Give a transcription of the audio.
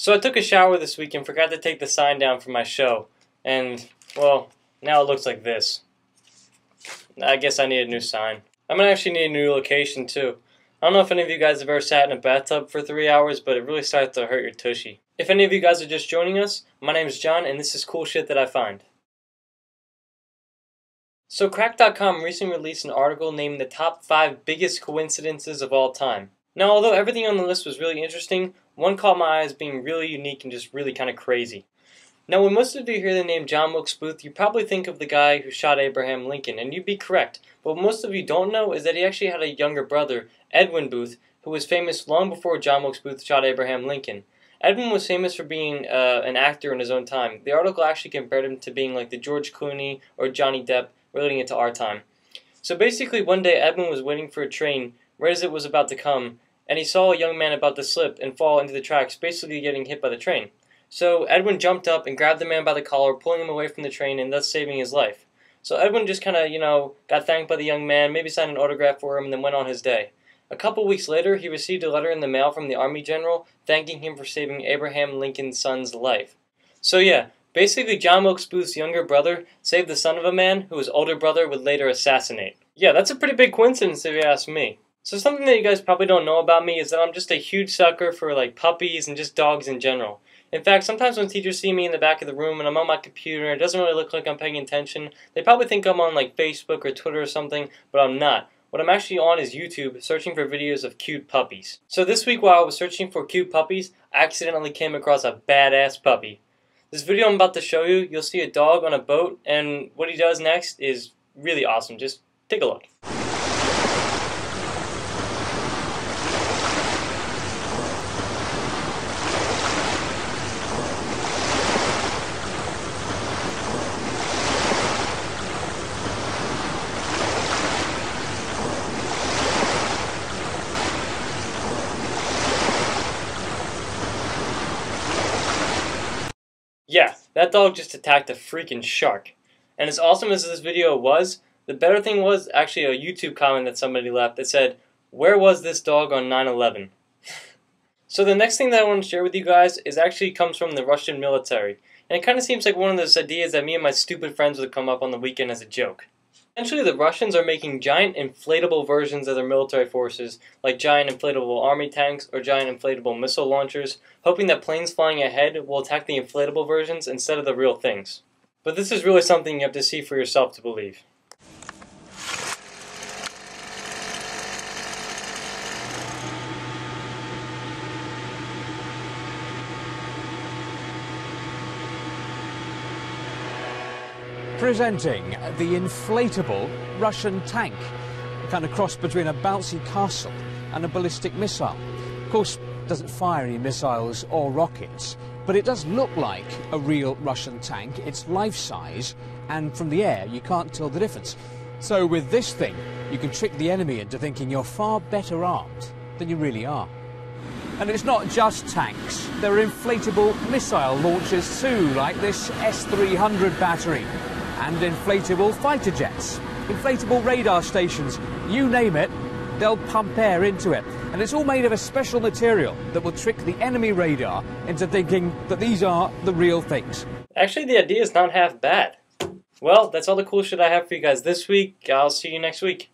So I took a shower this week and forgot to take the sign down for my show. And, well, now it looks like this. I guess I need a new sign. I'm going to actually need a new location too. I don't know if any of you guys have ever sat in a bathtub for 3 hours, but it really starts to hurt your tushy. If any of you guys are just joining us, my name is John and this is cool shit that I find. So Crack.com recently released an article naming the top 5 biggest coincidences of all time. Now, although everything on the list was really interesting, one caught my eye as being really unique and just really kind of crazy. Now, when most of you hear the name John Wilkes Booth, you probably think of the guy who shot Abraham Lincoln, and you'd be correct. But what most of you don't know is that he actually had a younger brother, Edwin Booth, who was famous long before John Wilkes Booth shot Abraham Lincoln. Edwin was famous for being an actor in his own time. The article actually compared him to being like the George Clooney or Johnny Depp, relating it to our time. So basically, one day Edwin was waiting for a train right as it was about to come, and he saw a young man about to slip and fall into the tracks, basically getting hit by the train. So Edwin jumped up and grabbed the man by the collar, pulling him away from the train and thus saving his life. So Edwin just kind of, got thanked by the young man, maybe signed an autograph for him, and then went on his day. A couple weeks later, he received a letter in the mail from the Army General thanking him for saving Abraham Lincoln's son's life. So yeah, basically John Wilkes Booth's younger brother saved the son of a man who his older brother would later assassinate. Yeah, that's a pretty big coincidence if you ask me. So something that you guys probably don't know about me is that I'm just a huge sucker for puppies and just dogs in general. In fact, sometimes when teachers see me in the back of the room and I'm on my computer and it doesn't really look like I'm paying attention, they probably think I'm on Facebook or Twitter or something, but I'm not. What I'm actually on is YouTube, searching for videos of cute puppies. So this week while I was searching for cute puppies, I accidentally came across a badass puppy. This video I'm about to show you, you'll see a dog on a boat, and what he does next is really awesome. Just take a look. Yeah, that dog just attacked a freaking shark. And as awesome as this video was, the better thing was actually a YouTube comment that somebody left that said, "Where was this dog on 9/11?" So the next thing that I want to share with you guys actually comes from the Russian military. And it kind of seems like one of those ideas that me and my stupid friends would come up on the weekend as a joke. Essentially, the Russians are making giant inflatable versions of their military forces, like giant inflatable army tanks or giant inflatable missile launchers, hoping that planes flying ahead will attack the inflatable versions instead of the real things. But this is really something you have to see for yourself to believe. Presenting the inflatable Russian tank, a kind of cross between a bouncy castle and a ballistic missile. Of course, it doesn't fire any missiles or rockets, but it does look like a real Russian tank. It's life-size, and from the air you can't tell the difference. So with this thing, you can trick the enemy into thinking you're far better armed than you really are. And it's not just tanks. There are inflatable missile launchers too, like this S-300 battery. And inflatable fighter jets, inflatable radar stations, you name it, they'll pump air into it. And it's all made of a special material that will trick the enemy radar into thinking that these are the real things. Actually, the idea is not half bad. Well, that's all the cool shit I have for you guys this week. I'll see you next week.